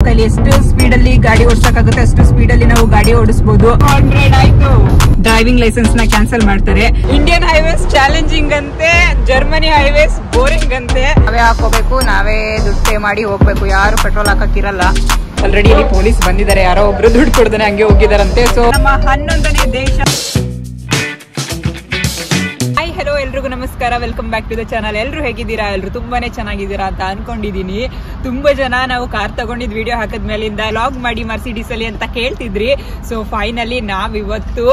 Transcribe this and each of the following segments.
ಕೈಲಿ ಎಷ್ಟು ಸ್ಪೀಡ್ ಅಲ್ಲಿ ಗಾಡಿ ಓಡಿಸಕ್ಕಾಗುತ್ತೆ ಅಷ್ಟು ಸ್ಪೀಡ್ ಅಲ್ಲಿ ನಾವು ಗಾಡಿ ಓಡಿಸಬಹುದು. 100 ಆಯ್ತು. ಡ್ರೈವಿಂಗ್ ಲೈಸೆನ್ಸ್ ನ ಕ್ಯಾನ್ಸಲ್ ಮಾಡ್ತಾರೆ. ಇಂಡಿಯನ್ ಹೈವೇಸ್ ಚಾಲೆಂಜಿಂಗ್ ಅಂತೆ, ಜರ್ಮನಿ ಹೈವೇಸ್ ಬೋರಿಂಗ್ ಅಂತೆ. ನಾವೇ ಹಾಕೋಬೇಕು, ನಾವೇ ದುಡ್ಡು ಪೇ ಮಾಡಿ ಹೋಗ್ಬೇಕು, ಯಾರು ಪೆಟ್ರೋಲ್ ಹಾಕಕ್ಕಿರಲ್ಲ. ಆಲ್ರೆಡಿ ಇಲ್ಲಿ ಪೊಲೀಸ್ ಬಂದಿದ್ದಾರೆ, ಯಾರೋ ಒಬ್ರು ದುಡ್ಡು ಕೊಡ್ದಾನೆ ಹಂಗೆ ಹೋಗಿದಾರಂತೆ. ಸೊ ನಮ್ಮ 11ನೇ ದೇಶ. ಹಾಯ್ ಹಲೋ ಎಲ್ರಿಗೂ ನಮಸ್ಕಾರ, welcome back to the channel. ಎಲ್ಲರೂ ಹೇಗಿದ್ದೀರಾ? ಎಲ್ಲರೂ ತುಂಬಾನೇ ಚೆನ್ನಾಗಿದ್ದೀರಾ ಅಂತ ಅನ್ಕೊಂಡಿದೀನಿ. ತುಂಬಾ ಜನ ನಾವು ಕಾರ್ ತಗೊಂಡಿದ್ ವಿಡಿಯೋ ಹಾಕದ್ಮೇಲಿಂದ ಲಾಗ್ ಮಾಡಿ ಮರ್ಸಿಡೀಸ್ ಅಲ್ಲಿ ಅಂತ ಕೇಳ್ತಿದ್ರಿ. ಸೊ ಫೈನಲಿ ನಾವಿವತ್ತು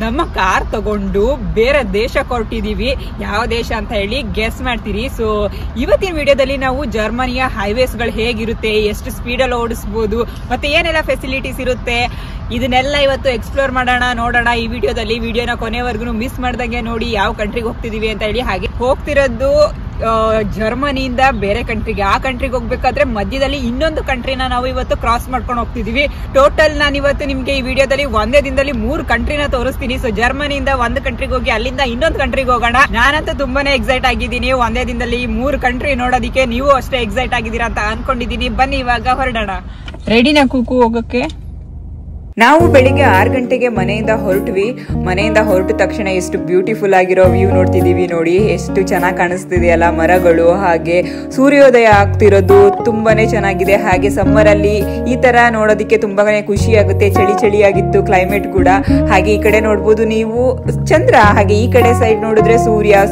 ನಮ್ಮ ಕಾರ್ ತಗೊಂಡು ಬೇರೆ ದೇಶಕ್ಕೆ ಹೊರಟಿದೀವಿ. ಯಾವ ದೇಶ ಅಂತ ಹೇಳಿ ಗೆಸ್ ಮಾಡ್ತೀರಿ. ಸೊ ಇವತ್ತಿನ ವಿಡಿಯೋದಲ್ಲಿ ನಾವು ಜರ್ಮನಿಯ ಹೈವೇಸ್ ಗಳು ಹೇಗಿರುತ್ತೆ, ಎಷ್ಟು ಸ್ಪೀಡಲ್ಲಿ ಓಡಿಸಬಹುದು, ಮತ್ತೆ ಏನೆಲ್ಲ ಫೆಸಿಲಿಟೀಸ್ ಇರುತ್ತೆ, ಇದನ್ನೆಲ್ಲ ಇವತ್ತು ಎಕ್ಸ್ಪ್ಲೋರ್ ಮಾಡೋಣ, ನೋಡೋಣ ಈ ವಿಡಿಯೋದಲ್ಲಿ. ವಿಡಿಯೋನ ಕೊನೆವರೆಗೂ ಮಿಸ್ ಮಾಡ್ದಂಗೆ ನೋಡಿ ಯಾವ ಕಂಟ್ರಿಗೆ ಹೋಗ್ತಿದೀವಿ ಅಂತ ಹೇಳಿ. ಹಾಗೆ ಹೋಗ್ತಿರೋದು ಜರ್ಮನಿಯಿಂದ ಬೇರೆ ಕಂಟ್ರಿಗೆ. ಆ ಕಂಟ್ರಿಗೆ ಹೋಗ್ಬೇಕಾದ್ರೆ ಮಧ್ಯದಲ್ಲಿ ಇನ್ನೊಂದು ಕಂಟ್ರಿನ ನಾವು ಇವತ್ತು ಕ್ರಾಸ್ ಮಾಡ್ಕೊಂಡು ಹೋಗ್ತಿದೀವಿ. ಟೋಟಲ್ ನಾನು ಇವತ್ತು ನಿಮ್ಗೆ ಈ ವಿಡಿಯೋದಲ್ಲಿ ಒಂದೇ ದಿನದಲ್ಲಿ 3 ಕಂಟ್ರಿನ ತೋರಿಸ್ತೀನಿ. ಸೊ ಜರ್ಮನಿಯಿಂದ ಒಂದು ಕಂಟ್ರಿಗೆ ಹೋಗಿ ಅಲ್ಲಿಂದ ಇನ್ನೊಂದು ಕಂಟ್ರಿಗೆ ಹೋಗೋಣ. ನಾನಂತೂ ತುಂಬಾನೇ ಎಕ್ಸೈಟ್ ಆಗಿದ್ದೀನಿ ಒಂದೇ ದಿನದಲ್ಲಿ 3 ಕಂಟ್ರಿ ನೋಡೋದಿಕ್ಕೆ. ನೀವು ಅಷ್ಟೇ ಎಕ್ಸೈಟ್ ಆಗಿದ್ದೀರಾ ಅಂತ ಅನ್ಕೊಂಡಿದೀನಿ. ಬನ್ನಿ ಇವಾಗ ಹೊರಡೋಣ. ರೆಡಿನಾ ಕೂಕು ಹೋಗಕ್ಕೆ? ನಾವು ಬೆಳಿಗ್ಗೆ 6 ಗಂಟೆಗೆ ಮನೆಯಿಂದ ಹೊರಟ್ವಿ. ಮನೆಯಿಂದ ಹೊರಟ ತಕ್ಷಣ ಎಷ್ಟು ಬ್ಯೂಟಿಫುಲ್ ಆಗಿರೋ ವ್ಯೂ ನೋಡ್ತಿದೀವಿ. ನೋಡಿ ಎಷ್ಟು ಚೆನ್ನಾಗಿ ಕಾಣಿಸ್ತಿದೆಯಲ್ಲ, ಮರಗಳು, ಹಾಗೆ ಸೂರ್ಯೋದಯ ಆಗ್ತಿರೋದು ತುಂಬಾನೇ ಚೆನ್ನಾಗಿದೆ. ಹಾಗೆ ಸಮ್ಮರ್ ಅಲ್ಲಿ ಈ ತರ ನೋಡೋದಿಕ್ಕೆ ತುಂಬಾನೇ ಖುಷಿ ಆಗುತ್ತೆ. ಚಳಿ ಚಳಿಯಾಗಿತ್ತು ಕ್ಲೈಮೇಟ್ ಕೂಡ. ಹಾಗೆ ಈ ಕಡೆ ನೋಡ್ಬೋದು ನೀವು ಚಂದ್ರ, ಹಾಗೆ ಈ ಕಡೆ ಸೈಡ್ ನೋಡಿದ್ರೆ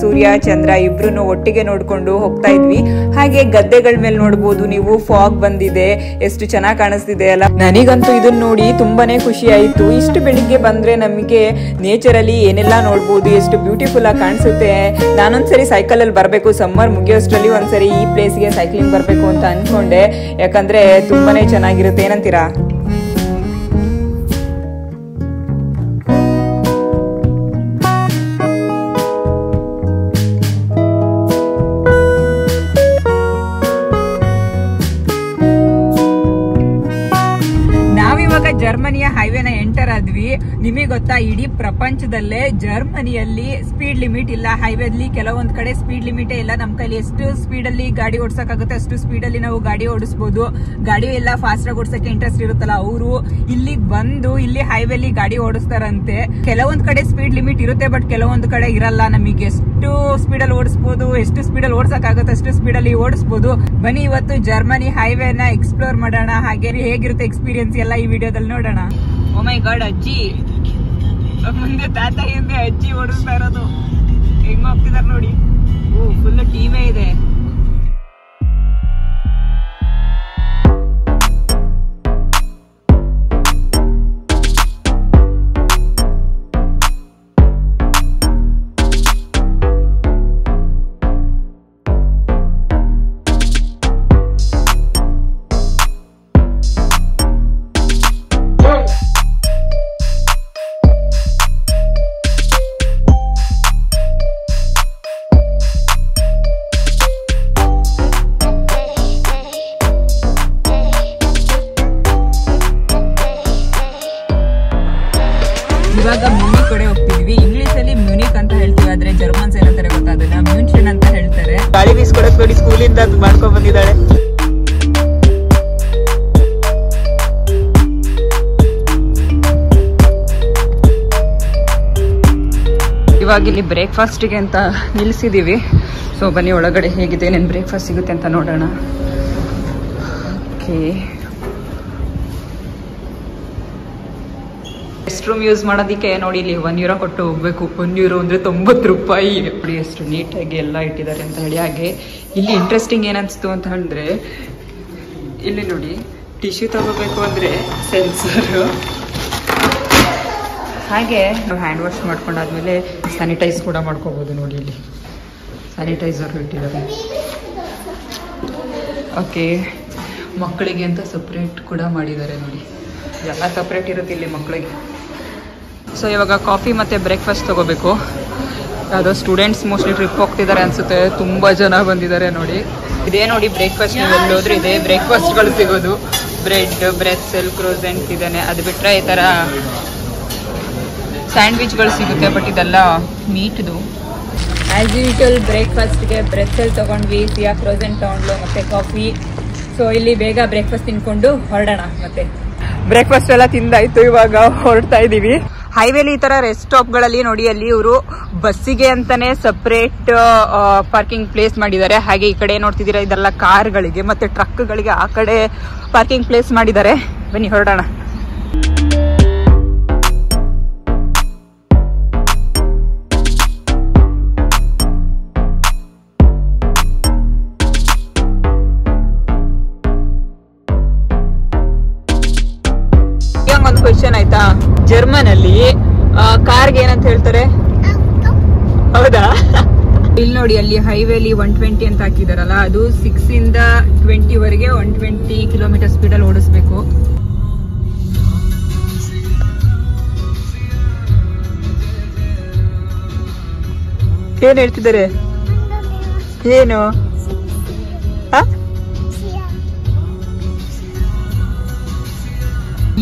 ಸೂರ್ಯ ಚಂದ್ರ ಇಬ್ರು ಒಟ್ಟಿಗೆ ನೋಡ್ಕೊಂಡು ಹೋಗ್ತಾ ಇದ್ವಿ. ಹಾಗೆ ಗದ್ದೆಗಳ ಮೇಲೆ ನೋಡ್ಬೋದು ನೀವು ಫಾಗ್ ಬಂದಿದೆ, ಎಷ್ಟು ಚೆನ್ನಾಗಿ ಕಾಣಿಸ್ತಿದೆ ಅಲ್ಲ. ನನಗಂತೂ ಇದನ್ನ ನೋಡಿ ತುಂಬಾನೇ ಖುಷಿ ಆಯ್ತು. ಇಷ್ಟು ಬೆಳಿಗ್ಗೆ ಬಂದ್ರೆ ನಮಗೆ ನೇಚರ್ ಅಲ್ಲಿ ಏನೆಲ್ಲ ನೋಡ್ಬೋದು, ಎಷ್ಟು ಬ್ಯೂಟಿಫುಲ್ ಆಗಿ ಕಾಣಿಸುತ್ತೆ. ನಾನೊಂದ್ಸರಿ ಸೈಕಲ್ ಅಲ್ಲಿ ಬರ್ಬೇಕು, ಸಮ್ಮರ್ ಮುಗಿಯೋಷ್ಟರಲ್ಲಿ ಒಂದ್ಸರಿ ಈ ಪ್ಲೇಸ್ಗೆ ಸೈಕ್ಲಿಂಗ್ ಬರ್ಬೇಕು ಅಂತ ಅನ್ಕೊಂಡೆ. ಯಾಕಂದ್ರೆ ತುಂಬಾನೇ ಚೆನ್ನಾಗಿರುತ್ತೆ. ಏನಂತೀರಾ? ಜರ್ಮನಿಯ ಹೈವೇನ ಎಂಟರ್ ಆದ್ವಿ. ನಿಮಗೆ ಗೊತ್ತಾ, ಇಡೀ ಪ್ರಪಂಚದಲ್ಲೇ ಜರ್ಮನಿಯಲ್ಲಿ ಸ್ಪೀಡ್ ಲಿಮಿಟ್ ಇಲ್ಲ. ಹೈವೇಲಿ ಕೆಲವೊಂದ್ ಕಡೆ ಸ್ಪೀಡ್ ಲಿಮಿಟೇ ಇಲ್ಲ. ನಮ್ ಕೈಲಿ ಎಷ್ಟು ಸ್ಪೀಡ್ ಅಲ್ಲಿ ಗಾಡಿ ಓಡಿಸಕ್ಕಾಗುತ್ತೆ ಅಷ್ಟು ಸ್ಪೀಡ್ ಅಲ್ಲಿ ನಾವು ಗಾಡಿ ಓಡಿಸಬಹುದು. ಗಾಡಿ ಎಲ್ಲ ಫಾಸ್ಟ್ ಆಗಿ ಓಡಿಸಕ್ಕೆ ಇಂಟ್ರೆಸ್ಟ್ ಇರುತ್ತಲ್ಲ, ಅವರು ಇಲ್ಲಿಗೆ ಬಂದು ಇಲ್ಲಿ ಹೈವೇಲಿ ಗಾಡಿ ಓಡಿಸ್ತಾರಂತೆ. ಕೆಲವೊಂದ್ ಕಡೆ ಸ್ಪೀಡ್ ಲಿಮಿಟ್ ಇರುತ್ತೆ, ಬಟ್ ಕೆಲವೊಂದು ಕಡೆ ಇರಲ್ಲ. ನಮಗೆ ಎಷ್ಟು ಸ್ಪೀಡ್ ಅಲ್ಲಿ ಓಡಿಸಬಹುದು, ಎಷ್ಟು ಸ್ಪೀಡ್ ಅಲ್ಲಿ ಓಡಿಸಕ್ಕಾಗುತ್ತೆ ಅಷ್ಟು ಸ್ಪೀಡ್ ಅಲ್ಲಿ ಓಡಿಸಬಹುದು. ಬನ್ನಿ ಇವತ್ತು ಜರ್ಮನಿ ಹೈವೇನ ಎಕ್ಸ್ಪ್ಲೋರ್ ಮಾಡೋಣ. ಹಾಗೆ ಹೇಗಿರುತ್ತೆ ಎಕ್ಸ್ಪೀರಿಯನ್ಸ್ ಎಲ್ಲ ಈ ವಿಡಿಯೋದಲ್ಲಿ ನೋಡೋಣ. ಓ ಮೈ ಗಾಡ್, ಅಜ್ಜಿ ಮುಂದೆ ತಾತ ಹಿಂದೆ ಅಜ್ಜಿ ಓಡಿಸ್ತಾ ಇರೋದು ಹೆಂಗ್ ಹೋಗ್ತಿದಾರ ನೋಡಿ. ಫುಲ್ ಟೀಮೇ ಇದೆ. ಇವಾಗ ಮ್ಯೂನಿಕ್ ಕಡೆ ಹೋಗ್ತಿದ್ವಿ. ಇಂಗ್ಲಿಷ್ ಅಲ್ಲಿ ಮ್ಯೂನಿಕ್ ಅಂತ ಹೇಳ್ತೀವಿ, ಆದ್ರೆ ಜರ್ಮನ್ಸ್ ಏನಂತಾರೆ ಗೊತ್ತಾ, ಅದನ್ನ ಮ್ಯೂನ್ಷನ್ ಅಂತ ಹೇಳ್ತಾರೆ. ಗಾಳಿ ಬೀಸ್ಕೊಡಕ್ ನೋಡಿ ಸ್ಕೂಲಿಂದ ಮಾಡ್ಕೊಂಡ್ ಬಂದಿದ್ದಾಳೆ. ಇವಾಗ ಇಲ್ಲಿ ಬ್ರೇಕ್ಫಾಸ್ಟ್ಗೆ ಅಂತ ನಿಲ್ಸಿದೀವಿ. ಸೊ ಬನ್ನಿ ಒಳಗಡೆ ಹೇಗಿದೆ, ಏನೇನು ಬ್ರೇಕ್ಫಾಸ್ಟ್ ಸಿಗುತ್ತೆ ಅಂತ ನೋಡೋಣ. ಓಕೆ, ರೆಸ್ಟ್ ರೂಮ್ ಯೂಸ್ ಮಾಡೋದಕ್ಕೆ ನೋಡಿ ಇಲ್ಲಿ €1 ಕೊಟ್ಟು ಹೋಗ್ಬೇಕು. €1 ಅಂದ್ರೆ ₹90. ನೋಡಿ ಎಷ್ಟು ನೀಟಾಗಿ ಎಲ್ಲ ಇಟ್ಟಿದ್ದಾರೆ ಅಂತ ಹೇಳಿ. ಹಾಗೆ ಇಲ್ಲಿ ಇಂಟ್ರೆಸ್ಟಿಂಗ್ ಏನನ್ಸ್ತು ಅಂತ ಹೇಳಿದ್ರೆ, ಇಲ್ಲಿ ನೋಡಿ ಟಿಶ್ಯೂ ತಗೋಬೇಕು ಅಂದ್ರೆ ಸೆನ್ಸರ್, ಹಾಗೆ ನಾವು ಹ್ಯಾಂಡ್ ವಾಶ್ ಮಾಡ್ಕೊಂಡಾದ್ಮೇಲೆ ಸ್ಯಾನಿಟೈಸ್ ಕೂಡ ಮಾಡ್ಕೋಬಹುದು. ನೋಡಿ ಇಲ್ಲಿ ಸ್ಯಾನಿಟೈಸರ್ ಇಟ್ಟಿದ್ದಾರೆ. ಓಕೆ, ಮಕ್ಕಳಿಗೆ ಅಂತ ಸಪ್ರೇಟ್ ಕೂಡ ಮಾಡಿದ್ದಾರೆ ನೋಡಿ. ಎಲ್ಲ ಸಪ್ರೇಟ್ ಇರುತ್ತೆ ಇಲ್ಲಿ ಮಕ್ಕಳಿಗೆ. ಸೊ ಇವಾಗ ಕಾಫಿ ಮತ್ತು ಬ್ರೇಕ್ಫಾಸ್ಟ್ ತೊಗೋಬೇಕು. ಯಾವುದೋ ಸ್ಟೂಡೆಂಟ್ಸ್ ಮೋಸ್ಟ್ಲಿ ಟ್ರಿಪ್ ಹೋಗ್ತಿದ್ದಾರೆ ಅನಿಸುತ್ತೆ. ತುಂಬ ಜನ ಬಂದಿದ್ದಾರೆ ನೋಡಿ. ಇದೇ ನೋಡಿ ಬ್ರೇಕ್ಫಾಸ್ಟ್. ನೀವು ಎಲ್ಲಿ ಹೋದ್ರೆ ಇದೇ ಬ್ರೇಕ್ಫಾಸ್ಟ್ಗಳು ಸಿಗೋದು. ಬ್ರೆಡ್, ಬ್ರೆಡ್ಸೆಲ್, ಕ್ರೋಸೆಂಟ್ ಇದ್ದಾನೆ. ಅದು ಬಿಟ್ಟರೆ ಈ ಥರ ಸ್ಯಾಂಡ್ವಿಚ್ಗಳು ಸಿಗುತ್ತೆ, ಬಟ್ ಇದೆಲ್ಲ ಮೀಟ್ದು. ಆ್ಯಸ್ ಯೂಶುವಲ್ ಬ್ರೇಕ್ಫಾಸ್ಟ್ಗೆ ಬ್ರೆಡ್ಸೆಲ್ ತೊಗೊಂಡ್ವಿ, ಸಿಯಾ ಕ್ರೋಸೆಂಟ್ ತೊಗೊಂಡ್ಲು, ಮತ್ತು ಕಾಫಿ. ಸೊ ಇಲ್ಲಿ ಬೇಗ ಬ್ರೇಕ್ಫಾಸ್ಟ್ ತಿನ್ಕೊಂಡು ಹೊರಡೋಣ. ಮತ್ತೆ ಬ್ರೇಕ್ಫಾಸ್ಟ್ ಎಲ್ಲ ತಿಂದಾಯ್ತು, ಇವಾಗ ಹೊರಡ್ತಾ ಇದೀವಿ. ಹೈವೇಲಿ ಈ ತರ ರೆಸ್ಟ್ ಸ್ಟಾಪ್ ಗಳಲ್ಲಿ ನೋಡಿ, ಅಲ್ಲಿ ಇವರು ಬಸ್ಸಿಗೆ ಅಂತಾನೆ ಸಪರೇಟ್ ಪಾರ್ಕಿಂಗ್ ಪ್ಲೇಸ್ ಮಾಡಿದ್ದಾರೆ. ಹಾಗೆ ಈ ಕಡೆ ನೋಡ್ತಿದ್ದೀರಾ ಇದೆಲ್ಲ ಕಾರ್ಗಳಿಗೆ ಮತ್ತೆ ಟ್ರಕ್ಗಳಿಗೆ ಆ ಕಡೆ ಪಾರ್ಕಿಂಗ್ ಪ್ಲೇಸ್ ಮಾಡಿದ್ದಾರೆ. ಬನ್ನಿ ಹೊರಡೋಣ. ಒಂದು ಕ್ವೆಶ್ಚನ್ ಆಯ್ತಾ, ಜರ್ಮನ್ ಅಲ್ಲಿ ಕಾರ್ಗೆ ಏನಂತ ಹೇಳ್ತಾರೆ? ಹೌದಾ? ಇಲ್ಲಿ ನೋಡಿ, ಅಲ್ಲಿ ಹೈವೇಲಿ 120 ಅಂತ ಹಾಕಿದಾರಲ್ಲ, ಅದು 6 ಇಂದ 20 ವರೆಗೆ 120 ಕಿಲೋಮೀಟರ್ ಸ್ಪೀಡ್ ಅಲ್ಲಿ ಓಡಿಸ್ಬೇಕು. ಏನ್ ಹೇಳ್ತಿದ್ದಾರೆ? ಏನು?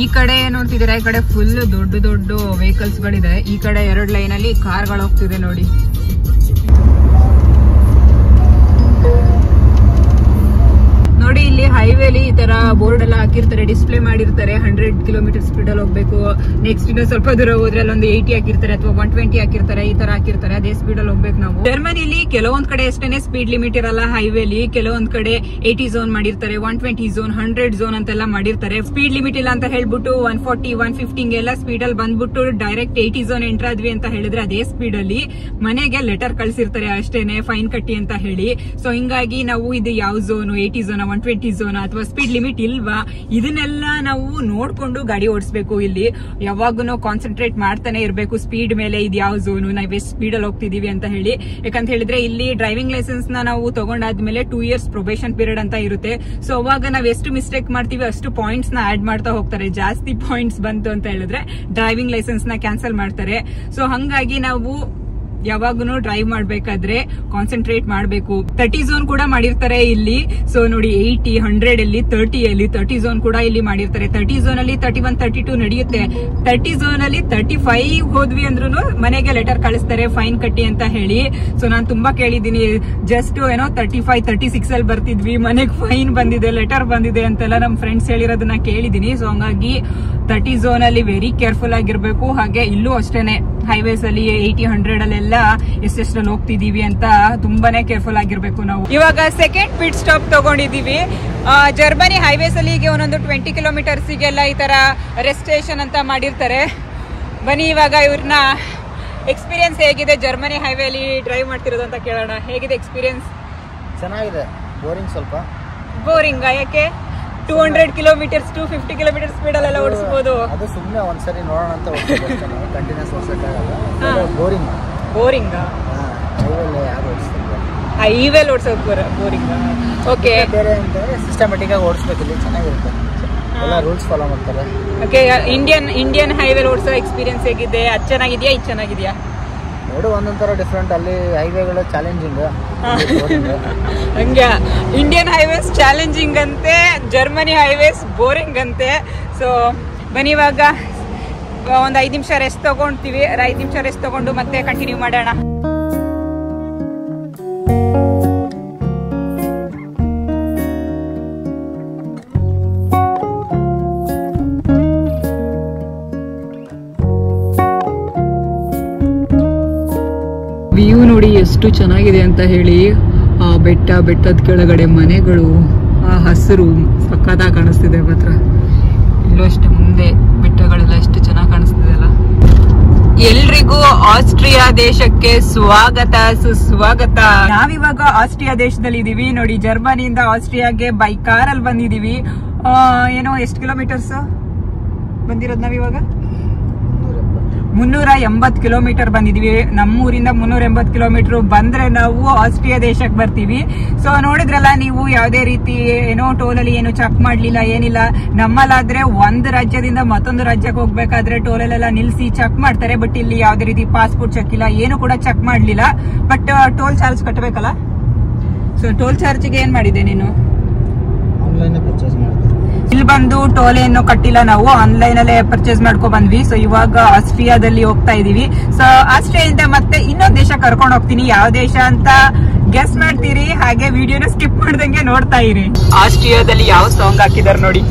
ಈ ಕಡೆ ನೋಡ್ತಿದ್ದೀರಾ, ಈ ಕಡೆ ಫುಲ್ ದೊಡ್ಡ ದೊಡ್ಡ ವೆಹಿಕಲ್ಸ್ ಗಳಿದೆ. ಈ ಕಡೆ 2 ಲೈನ್ ಅಲ್ಲಿ ಕಾರ್ಗಳು ಹೋಗ್ತಿದೆ ನೋಡಿ. ನೋಡಿ ಇಲ್ಲಿ ಹೈವೇಲಿ ಈ ತರ ಬೋರ್ಡ್ ಎಲ್ಲ ಹಾಕಿರ್ತಾರೆ, ಡಿಸ್ಪ್ಲೇ ಮಾಡಿರ್ತಾರೆ 100 ಕಿಲೋಮೀಟರ್ ಸ್ಪೀಡ್ ಅಲ್ಲಿ ಹೋಗ್ಬೇಕು. ನೆಕ್ಸ್ಟ್ ಇನ್ನು ಸ್ವಲ್ಪ ದೂರ ಹೋದ್ರೆ ಅಲ್ಲೊಂದು 80 ಹಾಕಿರ್ತಾರೆ ಅಥವಾ 120 ಹಾಕಿರ್ತಾರೆ, ಈ ತರ ಹಾಕಿರ್ತಾರೆ. ಅದೇ ಸ್ಪೀಡ್ ಅಲ್ಲಿ ಹೋಗ್ಬೇಕು ನಾವು. ಜರ್ಮನಿಲಿ ಕೆಲವೊಂದ್ ಕಡೆ ಅಷ್ಟೇನೆ ಸ್ಪೀಡ್ ಲಿಮಿಟ್ ಇರಲ್ಲ ಹೈವೇಲಿ, ಕೆಲವೊಂದ್ ಕಡೆ 80 ಝೋನ್ ಮಾಡಿರ್ತಾರೆ, 120 ಝೋನ್, 100 ಝೋನ್ ಅಂತೆಲ್ಲ ಮಾಡಿರ್ತಾರೆ. ಸ್ಪೀಡ್ ಲಿಮಿಟ್ ಇಲ್ಲ ಅಂತ ಹೇಳ್ಬಿಟ್ಟು 140, 150 ಎಲ್ಲ ಸ್ಪೀಡ್ ಅಲ್ಲಿ ಬಂದ್ಬಿಟ್ಟು ಡೈರೆಕ್ಟ್ 80 ಝೋನ್ ಎಂಟರ್ ಆದ್ವಿ ಅಂತ ಹೇಳಿದ್ರೆ ಅದೇ ಸ್ಪೀಡ್ ಅಲ್ಲಿ ಮನೆಗೆ ಲೆಟರ್ ಕಳ್ಸಿರ್ತಾರೆ ಅಷ್ಟೇನೆ, ಫೈನ್ ಕಟ್ಟಿ ಅಂತ ಹೇಳಿ. ಸೊ ಹಿಂಗಾಗಿ ನಾವು ಇದು ಯಾವ ಝೋನ್, 80 ಝೋನ್, 120 ಝೋನ್ ಅಥವಾ ಸ್ಪೀಡ್ ಲಿಮಿಟ್ ಇಲ್ವಾ, ಇದನ್ನೆಲ್ಲ ನಾವು ನೋಡ್ಕೊಂಡು ಗಾಡಿ ಓಡಿಸ್ಬೇಕು. ಇಲ್ಲಿ ಯಾವಾಗೂ ಕಾನ್ಸಂಟ್ರೇಟ್ ಮಾಡ್ತಾನೆ ಇರಬೇಕು ಸ್ಪೀಡ್ ಮೇಲೆ, ಇದು ಯಾವ ಝೋನು, ನಾವ್ ಎಷ್ಟು ಸ್ಪೀಡ್ ಅಲ್ಲಿ ಹೋಗ್ತಿದೀವಿ ಅಂತ ಹೇಳಿ. ಯಾಕಂತ ಹೇಳಿದ್ರೆ ಇಲ್ಲಿ ಡ್ರೈವಿಂಗ್ ಲೈಸೆನ್ಸ್ ನಾವು ತಗೊಂಡಾದ್ಮೇಲೆ 2 ಇಯರ್ಸ್ ಪ್ರೊಬೇಷನ್ ಪೀರಿಯಡ್ ಅಂತ ಇರುತ್ತೆ. ಸೊ ಅವಾಗ ನಾವ್ ಎಷ್ಟು ಮಿಸ್ಟೇಕ್ ಮಾಡ್ತೀವಿ ಅಷ್ಟು ಪಾಯಿಂಟ್ಸ್ ನ ಆಡ್ ಮಾಡ್ತಾ ಹೋಗ್ತಾರೆ. ಜಾಸ್ತಿ ಪಾಯಿಂಟ್ಸ್ ಬಂತು ಅಂತ ಹೇಳಿದ್ರೆ ಡ್ರೈವಿಂಗ್ ಲೈಸೆನ್ಸ್ ನ ಕ್ಯಾನ್ಸಲ್ ಮಾಡ್ತಾರೆ. ಸೊ ಹಂಗಾಗಿ ನಾವು ಯಾವಾಗೂ ಡ್ರೈವ್ ಮಾಡ್ಬೇಕಾದ್ರೆ ಕಾನ್ಸಂಟ್ರೇಟ್ ಮಾಡಬೇಕು. 30 ಝೋನ್ ಕೂಡ ಮಾಡಿರ್ತಾರೆ ಇಲ್ಲಿ. ಸೊ ನೋಡಿ 80, 100 ಅಲ್ಲಿ 30 ಅಲ್ಲಿ 30 ಝೋನ್ ಕೂಡ ಇಲ್ಲಿ ಮಾಡಿರ್ತಾರೆ. 30 ಝೋನ್ ಅಲ್ಲಿ 31, 32 ನಡೆಯುತ್ತೆ. 30 ಝೋನ್ ಅಲ್ಲಿ 35 ಹೋದ್ವಿ ಅಂದ್ರೂ ಮನೆಗೆ ಲೆಟರ್ ಕಳಿಸ್ತಾರೆ ಫೈನ್ ಕಟ್ಟಿ ಅಂತ ಹೇಳಿ. ಸೊ ನಾನು ತುಂಬಾ ಕೇಳಿದೀನಿ, ಜಸ್ಟ್ ಏನೋ 35, 36 ಅಲ್ಲಿ ಬರ್ತಿದ್ವಿ, ಮನೆಗೆ ಫೈನ್ ಬಂದಿದೆ, ಲೆಟರ್ ಬಂದಿದೆ ಅಂತೆಲ್ಲ ನಮ್ ಫ್ರೆಂಡ್ಸ್ ಹೇಳಿರೋದನ್ನ ಕೇಳಿದೀನಿ. ಸೊ ಹಂಗಾಗಿ 30 ಝೋನ್ ಅಲ್ಲಿ ವೆರಿ ಕೇರ್ಫುಲ್ ಆಗಿರ್ಬೇಕು. ಹಾಗೆ ಇಲ್ಲೂ ಅಷ್ಟೇನೆ ಹೈವೇಸ್ ಅಲ್ಲಿ 80, 100 ಅಲ್ಲೆಲ್ಲ ಎಷ್ಟೆಷ್ಟಲ್ಲಿ ಹೋಗ್ತಿದೀವಿ ಅಂತ ತುಂಬಾನೇ ಕೇರ್ಫುಲ್ ಆಗಿರ್ಬೇಕು ನಾವು. ಇವಾಗ ಸೆಕೆಂಡ್ ಪಿಟ್ ಸ್ಟಾಪ್ ತಗೊಂಡಿದೀವಿ. ಜರ್ಮನಿ ಹೈವೇಸ್ ಅಲ್ಲಿ ಈಗ ಒಂದೊಂದು 20 ಕಿಲೋಮೀಟರ್ಸ್ಗೆಲ್ಲ ಈ ತರ ರೆಸ್ಟ್ ಸ್ಟೇಷನ್ ಅಂತ ಮಾಡಿರ್ತಾರೆ. ಬನ್ನಿ ಇವಾಗ ಇವ್ರನ್ನ ಎಕ್ಸ್ಪೀರಿಯನ್ಸ್ ಹೇಗಿದೆ ಜರ್ಮನಿ ಹೈವೇಲಿ ಡ್ರೈವ್ ಮಾಡ್ತಿರೋದು ಅಂತ ಕೇಳೋಣ. ಹೇಗಿದೆ ಎಕ್ಸ್ಪೀರಿಯನ್ಸ್? ಚೆನ್ನಾಗಿದೆ. ಬೋರಿಂಗ್, ಸ್ವಲ್ಪ ಬೋರಿಂಗ್. ಯಾಕೆ? 200 ಕಿಲೋಮೀಟರ್ಸ್ 250 ಕಿಲೋಮೀಟರ್ ಸ್ಪೀಡ್ ಅಲ್ಲೆಲ್ಲ ಓಡಿಸಬಹುದು. ಅದು ಸುಮ್ಮನೆ ಒಂದ್ಸರಿ ನೋಡೋಣ ಅಂತ ಕಂಟಿನ್ಯೂಸ್ ಓಡಿಸೋಕ್ಕಾಗಲ್ಲ. ಬೋರಿಂಗ್. ಬೋರಿಂಗ್ ಹೈವೇಲಿ ಓಡಿಸೋದು ಬೋರಿಂಗ್. ಓಕೆ, ಬೇರೆ ಅಂತಂದ್ರೆ ಸಿಸ್ಟಮೆಟಿಕ್ ಆಗಿ ಓಡಿಸ್ಬೇಕು. ಇಲ್ಲಿ ಚೆನ್ನಾಗಿರುತ್ತೆ, ಎಲ್ಲ ರೂಲ್ಸ್ ಫಾಲೋ ಮಾಡ್ತಾರೆ. ಓಕೆ, ಇಂಡಿಯನ್ ಹೈವೇಲಿ ಓಡಿಸೋ ಎಕ್ಸ್ಪೀರಿಯನ್ಸ್ ಹೇಗಿದೆ? ಅದು ಚೆನ್ನಾಗಿದ್ಯಾ, ಇದು ಚೆನ್ನಾಗಿದ್ಯಾ? ನೋಡು, ಒಂದೊಂಥರ ಡಿಫ್ರೆಂಟ್. ಅಲ್ಲಿ ಹೈವೇಗಳು ಚಾಲೆಂಜಿಂಗ್. ಹಂಗೆ ಇಂಡಿಯನ್ ಹೈವೇಸ್ ಚಾಲೆಂಜಿಂಗ್ ಅಂತೆ, ಜರ್ಮನಿ ಹೈವೇಸ್ ಬೋರಿಂಗ್ ಅಂತೆ. ಸೊ ಬನ್ನಿ ಇವಾಗ ಒಂದು 5 ನಿಮಿಷ ರೆಸ್ಟ್ ತಗೊಂತೀವಿ. 5 ನಿಮಿಷ ರೆಸ್ಟ್ ತಗೊಂಡು ಮತ್ತೆ ಕಂಟಿನ್ಯೂ ಮಾಡೋಣ. ವ್ಯೂ ನೋಡಿ ಎಷ್ಟು ಚೆನ್ನಾಗಿದೆ ಅಂತ ಹೇಳಿ. ಆ ಬೆಟ್ಟದ ಕೆಳಗಡೆ ಮನೆಗಳು, ಆ ಹಸಿರು ಸಕ್ಕತ್ತಾಗಿ ಕಾಣಿಸ್ತಿದೆ ಮಾತ್ರ. ಇಲ್ಲೂ ಅಷ್ಟು ಮುಂದೆ ಬೆಟ್ಟಗಳೆಲ್ಲ ಎಷ್ಟು ಚೆನ್ನಾಗಿ ಕಾಣಿಸ್ತಿದೆ ಅಲ್ಲ. ಎಲ್ರಿಗೂ ಆಸ್ಟ್ರಿಯಾ ದೇಶಕ್ಕೆ ಸ್ವಾಗತ, ಸುಸ್ವಾಗತ. ನಾವಿವಾಗ ಆಸ್ಟ್ರಿಯಾ ದೇಶದಲ್ಲಿ ಇದೀವಿ ನೋಡಿ. ಜರ್ಮನಿಯಿಂದ ಆಸ್ಟ್ರಿಯಾಗೆ ಬೈ ಕಾರಲ್ಲಿ ಬಂದಿದೀವಿ. ಏನೋ ಎಷ್ಟು ಕಿಲೋಮೀಟರ್ಸ್ ಬಂದಿರೋದು ನಾವಿವಾಗ? 380 ಕಿಲೋಮೀಟರ್ ಬಂದಿದೀವಿ. ನಮ್ಮೂರಿಂದ 380 ಕಿಲೋಮೀಟರ್ ಬಂದ್ರೆ ನಾವು ಆಸ್ಟ್ರಿಯಾ ದೇಶಕ್ಕೆ ಬರ್ತೀವಿ. ಸೊ ನೋಡಿದ್ರಲ್ಲ ನೀವು, ಯಾವುದೇ ರೀತಿ ಏನೋ ಟೋಲಲ್ಲಿ ಏನು ಚೆಕ್ ಮಾಡ್ಲಿಲ್ಲ, ಏನಿಲ್ಲ. ನಮ್ಮಲ್ಲಾದ್ರೆ ಒಂದು ರಾಜ್ಯದಿಂದ ಮತ್ತೊಂದು ರಾಜ್ಯಕ್ಕೆ ಹೋಗ್ಬೇಕಾದ್ರೆ ಟೋಲಲ್ಲೆಲ್ಲ ನಿಲ್ಸಿ ಚೆಕ್ ಮಾಡ್ತಾರೆ. ಬಟ್ ಇಲ್ಲಿ ಯಾವುದೇ ರೀತಿ ಪಾಸ್ಪೋರ್ಟ್ ಚೆಕ್ ಇಲ್ಲ, ಏನು ಕೂಡ ಚೆಕ್ ಮಾಡ್ಲಿಲ್ಲ. ಬಟ್ ಟೋಲ್ ಚಾರ್ಜ್ ಕಟ್ಟಬೇಕಲ್ಲ. ಸೊ ಟೋಲ್ ಚಾರ್ಜ್ಗೆ ಏನ್ ಮಾಡಿದೆ ನೀನು? ಆನ್ಲೈನ್ ಪರ್ಚೇಸ್ ಮಾಡಿದೆ. ಇಲ್ಲಿ ಬಂದು ಟೋಲ್ ಏನು ಕಟ್ಟಿಲ್ಲ, ನಾವು ಆನ್ಲೈನ್ ಅಲ್ಲೇ ಪರ್ಚೇಸ್ ಮಾಡ್ಕೊ ಬಂದ್ವಿ. ಸೊ ಇವಾಗ ಆಸ್ಟ್ರಿಯಾದಲ್ಲಿ ಹೋಗ್ತಾ ಇದೀವಿ. ಸೊ ಆಸ್ಟ್ರಿಯಾದಿಂದ ಮತ್ತೆ ಇನ್ನೊಂದು ದೇಶ ಕರ್ಕೊಂಡು ಹೋಗ್ತೀನಿ. ಯಾವ ದೇಶ ಅಂತ ಗೆಸ್ ಮಾಡ್ತೀರಿ, ಹಾಗೆ ವಿಡಿಯೋನ ಸ್ಕಿಪ್ ಮಾಡ್ದಂಗೆ ನೋಡ್ತಾ ಇರಿ. ಆಸ್ಟ್ರಿಯಾದಲ್ಲಿ ಯಾವ ಸಾಂಗ್ ಹಾಕಿದಾರೆ ನೋಡಿ.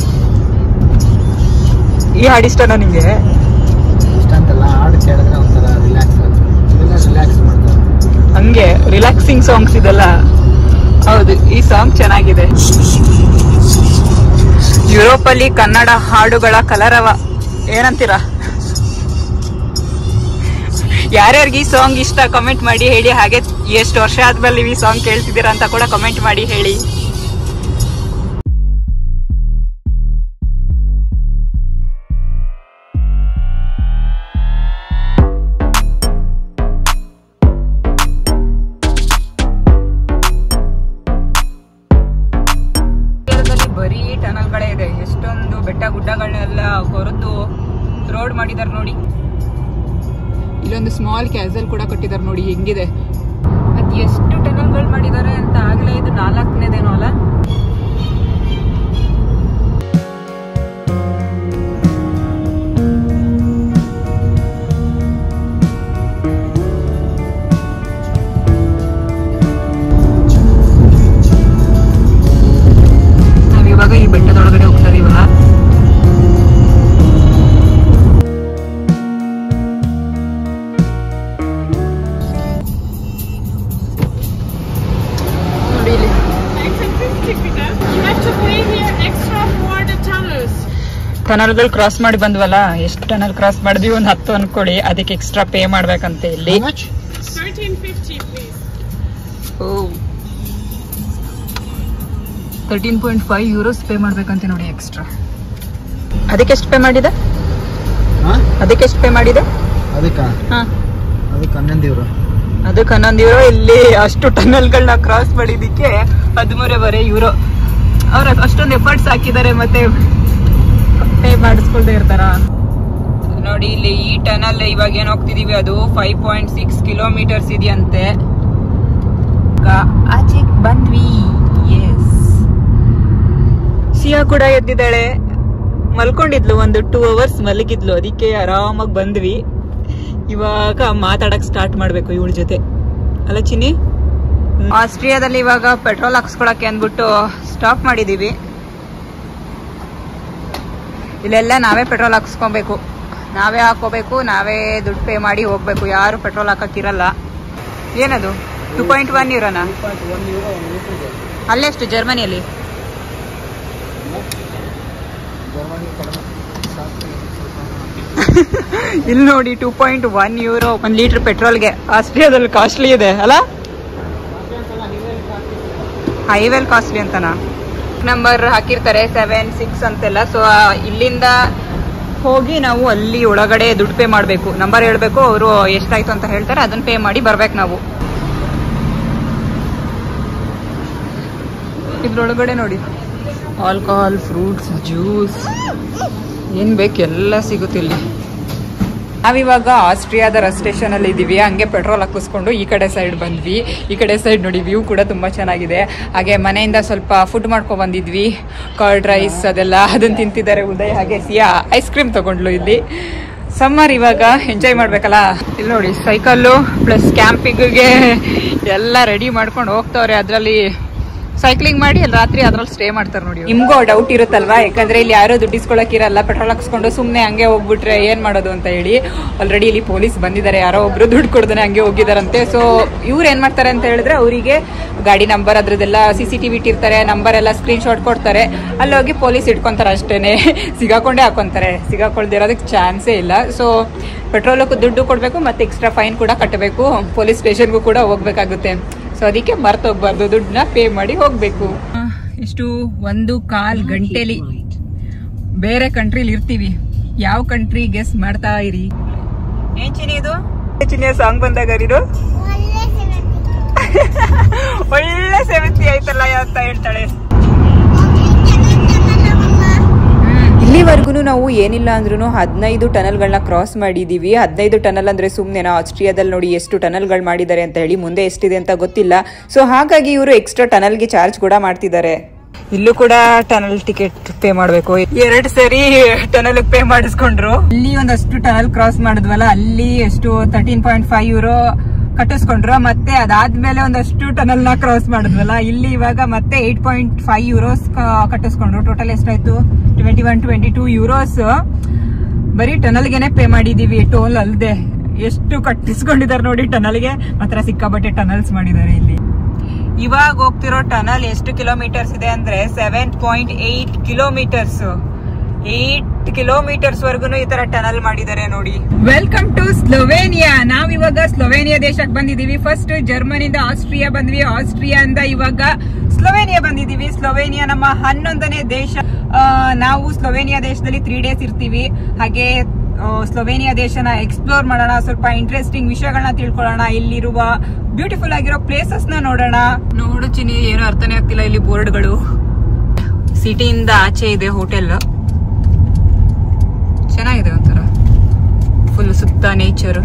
ಈ ಹಾಡು ಇಷ್ಟನಾ ನಿಂಗೆ? ಇಷ್ಟ ಅಂತಲ್ಲ, ಹಾಡು ಕೇಳಿದ್ರೆ ಒಂಥರ ರಿಲ್ಯಾಕ್ಸ್ ಮಾಡ್ತಾರೆ. ಹಂಗೆ ರಿಲ್ಯಾಕ್ಸಿಂಗ್ ಸಾಂಗ್ಸ್ ಇದೆಲ್ಲ. ಹೌದು, ಈ ಸಾಂಗ್ ಚೆನ್ನಾಗಿದೆ. ಯುರೋಪ್ ಅಲ್ಲಿ ಕನ್ನಡ ಹಾಡುಗಳ ಕಲರವ ಏನಂತೀರಾ? ಯಾರ್ಯಾರಿಗೆ ಈ ಸಾಂಗ್ ಇಷ್ಟ ಕಮೆಂಟ್ ಮಾಡಿ ಹೇಳಿ. ಹಾಗೆ ಎಷ್ಟು ವರ್ಷ ಆದ್ಮೇಲೆ ನೀವು ಈ ಸಾಂಗ್ ಕೇಳ್ತಿದ್ದೀರಾ ಅಂತ ಕೂಡ ಕಮೆಂಟ್ ಮಾಡಿ ಹೇಳಿ. ಬರೀ ಟನಲ್ಗಳೇ ಇದೆ. ಎಷ್ಟೊಂದು ಬೆಟ್ಟ ಗುಡ್ಡಗಳನ್ನೆಲ್ಲ ಕೊರೆದು ರೋಡ್ ಮಾಡಿದಾರೆ ನೋಡಿ. ಇಲ್ಲೊಂದು ಸ್ಮಾಲ್ ಕ್ಯಾಸಲ್ ಕೂಡ ಕಟ್ಟಿದಾರೆ ನೋಡಿ ಹೆಂಗಿದೆ. ಅದ್ ಎಷ್ಟು ಟನಲ್ಗಳು ಮಾಡಿದ್ದಾರೆ ಅಂತ. ಆಗ್ಲೇ ಇದು 4ನೇದೇನೋ ಅಲ್ಲ. ನಾವಿವಾಗ ಈ ಬೆಟ್ಟದೊಳಗಡೆ ಹೋಗ್ತಾ ಇದೀವ. ಟನಲ್ಗಳು ಕ್ರಾಸ್ ಮಾಡಿ ಬಂದ್ವಲ್ಲ. ಎಷ್ಟು ಟನಲ್ ಕ್ರಾಸ್ ಮಾಡಿದ್ವಿ? ಒಂದು 10 ಅನ್ಕೊಳ್ಳಿ. ಅದಕ್ಕೆ ಎಕ್ಸ್ಟ್ರಾ ಪೇ ಮಾಡ್ಬೇಕಂತೆ ಇಲ್ಲಿ. 13.5 euros ಪೇ ಮಾಡ್ಬೇಕಂತೆ ನೋಡಿ ಎಕ್ಸ್ಟ್ರಾ. ಅದಕ್ಕೆ ಎಷ್ಟು ಪೇ ಮಾಡಿದೆ? ಅದಕ್ಕೆ ಎಷ್ಟು ಪೇ ಮಾಡಿದೆ? ಅದಕ್ಕೆ 11 euro. ಅದಕ್ಕೆ 11 euro. ಇಲ್ಲಿ ಅಷ್ಟು ಟನಲ್ಗಳನ್ನ ಕ್ರಾಸ್ ಮಾಡಿದಕ್ಕೆ 13.5 euro. ಅವ್ರ ಅಷ್ಟೊಂದು ಎಫರ್ಟ್ಸ್ ಹಾಕಿದ್ದಾರೆ, ಮತ್ತೆ ಪೇ ಮಾಡಿಸ್ಕೊಳ್ದೆ ಇರ್ತಾರ ನೋಡಿ. ಇಲ್ಲಿ ಈ ಟನಲ್ ಇವಾಗ ಏನ್ ಹೋಗ್ತಿದೀವಿ ಅದು 5.6 ಕಿಲೋಮೀಟರ್ಸ್ ಇದೆಯಂತೆ. ಆಚೆಗೆ ಬಂದ್ವಿ. ಎಸ್, ಸಿಯಾ ಕೂಡ ಎದ್ದಿದ್ದಾಳೆ. ಮಲ್ಕೊಂಡಿದ್ಲು, ಒಂದು 2 hours ಮಲಗಿದ್ಲು. ಅದಕ್ಕೆ ಆರಾಮಾಗಿ ಬಂದ್ವಿ. ಇವಾಗ ಮಾತಾಡಕ್ ಸ್ಟಾರ್ಟ್ ಮಾಡ್ಬೇಕು ಇವಳ ಜೊತೆ, ಅಲ್ಲ ಚಿನ್ನಿ? ಆಸ್ಟ್ರಿಯಾದಲ್ಲಿ ಇವಾಗ ಪೆಟ್ರೋಲ್ ಹಾಕ್ಸ್ಕೊಳಕ್ಕೆ ಅಂದ್ಬಿಟ್ಟು ಸ್ಟಾಪ್ ಮಾಡಿದೀವಿ. ಇಲ್ಲೆಲ್ಲ ನಾವೇ ಪೆಟ್ರೋಲ್ ಹಾಕ್ಸ್ಕೊಬೇಕು, ನಾವೇ ಹಾಕೋಬೇಕು, ನಾವೇ ದುಡ್ಡು ಪೇ ಮಾಡಿ ಹೋಗ್ಬೇಕು. ಯಾರು ಪೆಟ್ರೋಲ್ ಹಾಕಕ್ಕಿರಲ್ಲ. ಏನದು 2.1 ಯೂರೋನಾ? ಅಲ್ಲೆಷ್ಟು ಜರ್ಮನಿಯಲ್ಲಿ? ಇಲ್ಲಿ ನೋಡಿ 2.1 euro 1 ಲೀಟರ್ ಪೆಟ್ರೋಲ್ಗೆ. ಆಸ್ಟ್ರಿಯಾದಲ್ಲಿ ಕಾಸ್ಟ್ಲಿ ಇದೆ ಅಲ್ಲ? ಹೈವೇಲ್ ಕಾಸ್ಟ್ಲಿ ಅಂತನಾ? ನಂಬರ್ ಹಾಕಿರ್ತಾರೆ 7-6 ಅಂತೆಲ್ಲ. ಸೊ ಇಲ್ಲಿಂದ ಹೋಗಿ ನಾವು ಅಲ್ಲಿ ಒಳಗಡೆ ದುಡ್ಡು ಪೇ ಮಾಡಬೇಕು. ನಂಬರ್ ಹೇಳ್ಬೇಕು, ಅವರು ಎಷ್ಟಾಯ್ತು ಅಂತ ಹೇಳ್ತಾರೆ, ಅದನ್ನ ಪೇ ಮಾಡಿ ಬರ್ಬೇಕು ನಾವು. ಇದ್ರೊಳಗಡೆ ನೋಡಿ ಆಲ್ಕೋಹಾಲ್, ಫ್ರೂಟ್ಸ್, ಜ್ಯೂಸ್, ಏನ್ ಬೇಕು ಎಲ್ಲ ಸಿಗುತ್ತೆ ಇಲ್ಲಿ. ನಾವಿವಾಗ ಆಸ್ಟ್ರಿಯಾದ ರಸ್ ಸ್ಟೇಷನ್ ಅಲ್ಲಿ ಇದೀವಿ. ಹಂಗೆ ಪೆಟ್ರೋಲ್ ಹಾಕಿಸ್ಕೊಂಡು ಈ ಕಡೆ ಸೈಡ್ ಬಂದ್ವಿ. ಈ ಕಡೆ ಸೈಡ್ ನೋಡಿ ವ್ಯೂ ಕೂಡ ತುಂಬಾ ಚೆನ್ನಾಗಿದೆ. ಹಾಗೆ ಮನೆಯಿಂದ ಸ್ವಲ್ಪ ಫುಡ್ ಮಾಡ್ಕೊ ಬಂದಿದ್ವಿ, ಕರ್ಡ್ ರೈಸ್ ಅದೆಲ್ಲ. ಅದನ್ನ ತಿಂತಿದ್ದಾರೆ ಉದಯ್. ಹಾಗೆ ಸಿಯಾ ಐಸ್ ಕ್ರೀಮ್ ತಗೊಂಡ್ಲು. ಇಲ್ಲಿ ಸಮ್ಮರ್, ಇವಾಗ ಎಂಜಾಯ್ ಮಾಡ್ಬೇಕಲ್ಲ. ಇಲ್ಲಿ ನೋಡಿ ಸೈಕಲ್ಲು ಪ್ಲಸ್ ಕ್ಯಾಂಪಿಂಗ್ಗೆ ಎಲ್ಲ ರೆಡಿ ಮಾಡ್ಕೊಂಡು ಹೋಗ್ತವ್ರೆ. ಅದ್ರಲ್ಲಿ ಸೈಕ್ಲಿಂಗ್ ಮಾಡಿ ಅಲ್ಲಿ ರಾತ್ರಿ ಅದ್ರಲ್ಲಿ ಸ್ಟೇ ಮಾಡ್ತಾರೆ ನೋಡಿ. ನಿಮ್ಗೂ ಡೌಟ್ ಇರುತ್ತಲ್ವಾ, ಯಾಕಂದ್ರೆ ಇಲ್ಲಿ ಯಾರೋ ದುಡ್ಡಿಸ್ಕೊಳಕ್ಕಿರಲ್ಲ. ಪೆಟ್ರೋಲ್ ಹಾಕ್ಸ್ಕೊಂಡು ಸುಮ್ನೆ ಹಂಗೆ ಹೋಗ್ಬಿಟ್ರೆ ಏನ್ ಮಾಡೋದು ಅಂತ ಹೇಳಿ ಆಲ್ರೆಡಿ ಇಲ್ಲಿ ಪೊಲೀಸ್ ಬಂದಿದ್ದಾರೆ. ಯಾರೋ ಒಬ್ರು ದುಡ್ಡು ಕೊಡ್ದಾನೆ ಹಂಗೆ ಹೋಗಿದಾರಂತೆ. ಸೊ ಇವ್ರು ಏನ್ ಮಾಡ್ತಾರೆ ಅಂತ ಹೇಳಿದ್ರೆ, ಅವರಿಗೆ ಗಾಡಿ ನಂಬರ್ ಅದ್ರದ್ದೆಲ್ಲ CCTV ಇಟ್ಟಿರ್ತಾರೆ, ನಂಬರ್ ಎಲ್ಲ ಸ್ಕ್ರೀನ್ ಶಾಟ್ ಕೊಡ್ತಾರೆ. ಅಲ್ಲಿ ಹೋಗಿ ಪೊಲೀಸ್ ಇಟ್ಕೊಂತಾರೆ ಅಷ್ಟೇನೆ. ಸಿಗಾಕೊಂಡೇ ಹಾಕೊಂತಾರೆ, ಸಿಗಾಕೊಳ್ದಿರೋದಕ್ಕೆ ಚಾನ್ಸೇ ಇಲ್ಲ. ಸೊ ಪೆಟ್ರೋಲಕ್ಕೂ ದುಡ್ಡು ಕೊಡ್ಬೇಕು, ಮತ್ತೆ ಎಕ್ಸ್ಟ್ರಾ ಫೈನ್ ಕೂಡ ಕಟ್ಟಬೇಕು. ಪೊಲೀಸ್ ಸ್ಟೇಷನ್ಗೂ ಕೂಡ ಹೋಗ್ಬೇಕಾಗುತ್ತೆ. ಸೊ ಅದಕ್ಕೆ ಮರ್ತೋಗ್ಬಾರ್ದು, ದುಡ್ಡನ್ನ ಪೇ ಮಾಡಿ ಹೋಗ್ಬೇಕು. ಇಷ್ಟು 1.25 ಗಂಟೆಲಿ ಬೇರೆ ಕಂಟ್ರಿಲಿ ಇರ್ತೀವಿ. ಯಾವ ಕಂಟ್ರಿ ಗೆಸ್ ಮಾಡ್ತಾ ಇರಿ. ಏನ್ ಚಿನಿ ಇದು? ಚಿನಿಯ ಸಾಂಗ್ ಬಂದಾಗ ಇದು ಒಳ್ಳೆ ಸೇವಂತಿ ಆಯ್ತಲ್ಲ ಅಂತ ಹೇಳ್ತಾಳೆ. ಇಲ್ಲಿವರೆಗೂ ನಾವು ಏನಿಲ್ಲ ಅಂದ್ರೂ 15 ಟನಲ್ಗಳನ್ನ ಕ್ರಾಸ್ ಮಾಡಿದೀವಿ. 15 ಟನಲ್ ಅಂದ್ರೆ ಸುಮ್ಮನೆ ಆಸ್ಟ್ರಿಯಾದಲ್ಲಿ ನೋಡಿ ಎಷ್ಟು ಟನಲ್ಗಳು ಮಾಡಿದ್ದಾರೆ ಅಂತ ಹೇಳಿ. ಮುಂದೆ ಎಷ್ಟಿದೆ ಅಂತ ಗೊತ್ತಿಲ್ಲ. ಸೊ ಹಾಗಾಗಿ ಇವರು ಎಕ್ಸ್ಟ್ರಾ ಟನಲ್ಗೆ ಚಾರ್ಜ್ ಕೂಡ ಮಾಡ್ತಿದ್ದಾರೆ. ಇಲ್ಲೂ ಕೂಡ ಟನಲ್ ಟಿಕೆಟ್ ಪೇ ಮಾಡ್ಬೇಕು. 2 ಸರಿ ಟನಲ್ ಪೇ ಮಾಡಿಸ್ಕೊಂಡ್ರು. ಇಲ್ಲಿ ಒಂದಷ್ಟು ಟನಲ್ ಕ್ರಾಸ್ ಮಾಡಿದ್ವಲ್ಲ, ಅಲ್ಲಿ ಎಷ್ಟು 13.5 euro ಕಟ್ಟಿಸ್ಕೊಂಡ್ರು. ಮತ್ತೆ ಅದಾದ್ಮೇಲೆ ಒಂದಷ್ಟು ಟನಲ್ ನ ಕ್ರಾಸ್ ಮಾಡಿದ್ವಲ್ಲ, ಇಲ್ಲಿ ಇವಾಗ ಮತ್ತೆ 8.5 ಯೂರೋಸ್ ಕಟ್ಟಿಸ್ಕೊಂಡ್ರು. ಟೋಟಲ್ ಎಷ್ಟಾಯ್ತು? 22 ಯೂರೋಸ್ ಬರೀ ಟನಲ್ಗೆನೆ ಪೇ ಮಾಡಿದೀವಿ, ಟೋಲ್ ಅಲ್ದೆ. ಎಷ್ಟು ಕಟ್ಟಿಸ್ಕೊಂಡಿದ್ದಾರೆ ನೋಡಿ ಟನಲ್ಗೆ, ಮಾತ್ರ ಸಿಕ್ಕಾಬಟ್ಟೆ ಟನಲ್ಸ್ ಮಾಡಿದ್ದಾರೆ ಇಲ್ಲಿ. ಇವಾಗ ಹೋಗ್ತಿರೋ ಟನಲ್ ಎಷ್ಟು ಕಿಲೋಮೀಟರ್ಸ್ ಇದೆ ಅಂದ್ರೆ 7.8 ಕಿಲೋಮೀಟರ್ಸ್. 8 ಕಿಲೋಮೀಟರ್ಸ್ ವರ್ಗು ಈ ತರ ಟನಲ್ ಮಾಡಿದ್ದಾರೆ ನೋಡಿ. Welcome to Slovenia. ನಾವಿವಾಗ ಸ್ಲೋವೇನಿಯಾ ದೇಶಕ್ಕೆ ಬಂದಿದೀವಿ. ಫಸ್ಟ್ ಜರ್ಮನಿಯಿಂದ ಆಸ್ಟ್ರಿಯಾ ಬಂದ್ವಿ, ಆಸ್ಟ್ರಿಯಾದಿಂದ ಇವಾಗ ಸ್ಲೋವೇನಿಯಾ ಬಂದಿದೀವಿ. ಸ್ಲೋವೇನಿಯಾ ನಮ್ಮ 11ನೇ ದೇಶ. ನಾವು ಸ್ಲೋವೇನಿಯಾ ದೇಶದಲ್ಲಿ 3 ಡೇಸ್ ಇರ್ತೀವಿ. ಹಾಗೆ ಸ್ಲೋವೇನಿಯಾ ದೇಶನ ಎಕ್ಸ್ಪ್ಲೋರ್ ಮಾಡೋಣ, ಸ್ವಲ್ಪ ಇಂಟ್ರೆಸ್ಟಿಂಗ್ ವಿಷಯಗಳನ್ನ ತಿಳ್ಕೊಳ್ಳೋಣ, ಇಲ್ಲಿರುವ ಬ್ಯೂಟಿಫುಲ್ ಆಗಿರೋ ಪ್ಲೇಸಸ್ ನ ನೋಡೋಣ. ನೋಡು ಚಿನಿ, ಏನು ಅರ್ಥನೇ ಆಗ್ತಿಲ್ಲ ಇಲ್ಲಿ ಬೋರ್ಡ್ಗಳು. ಸಿಟಿಯಿಂದ ಆಚೆ ಇದೆ ಹೋಟೆಲ್, ಚೆನ್ನಾಗಿದೆ, ಒಂಥರ ಫುಲ್ ಸುತ್ತ ನೇಚರ್.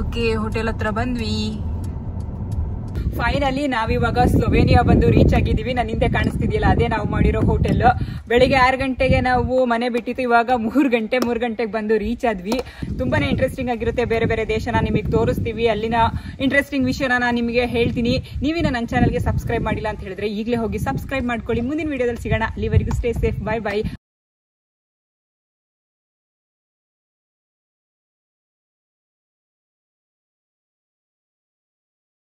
ಓಕೆ, ಹೋಟೆಲ್ ಹತ್ರ ಬಂದ್ವಿ. ಫೈನಲಿ ನಾವಿವಾಗ ಸ್ಲೋವೇನಿಯಾ ಬಂದು ರೀಚ್ ಆಗಿದ್ದೀವಿ. ನನ್ನ ಹಿಂದೆ ಕಾಣಿಸ್ತಿದ್ಯಲ್ಲ, ಅದೇ ನಾವು ಮಾಡಿರೋ ಹೋಟೆಲ್. ಬೆಳಿಗ್ಗೆ 6 ಗಂಟೆಗೆ ನಾವು ಮನೆ ಬಿಟ್ಟಿತ್ತು, ಇವಾಗ 3 ಗಂಟೆಗೆ ಬಂದು ರೀಚ್ ಆದ್ವಿ. ತುಂಬಾನೇ ಇಂಟ್ರೆಸ್ಟಿಂಗ್ ಆಗಿರುತ್ತೆ. ಬೇರೆ ಬೇರೆ ದೇಶನ ನಿಮಗೆ ತೋರಿಸ್ತೀವಿ, ಅಲ್ಲಿನ ಇಂಟ್ರೆಸ್ಟಿಂಗ್ ವಿಷಯನ ನಾನು ನಿಮಗೆ ಹೇಳ್ತೀನಿ. ನೀವಿನ ನನ್ನ ಚಾನಲ್ಗೆ ಸಬ್ಸ್ಕ್ರೈಬ್ ಮಾಡಿಲ್ಲ ಅಂತ ಹೇಳಿದ್ರೆ ಈಗಲೇ ಹೋಗಿ ಸಬ್ಸ್ಕ್ರೈಬ್ ಮಾಡ್ಕೊಳ್ಳಿ. ಮುಂದಿನ ವಿಡಿಯೋದಲ್ಲಿ ಸಿಗೋಣ. ಅಲ್ಲಿವರೆಗೂ ಸ್ಟೇ ಸೇಫ್. Bye bye.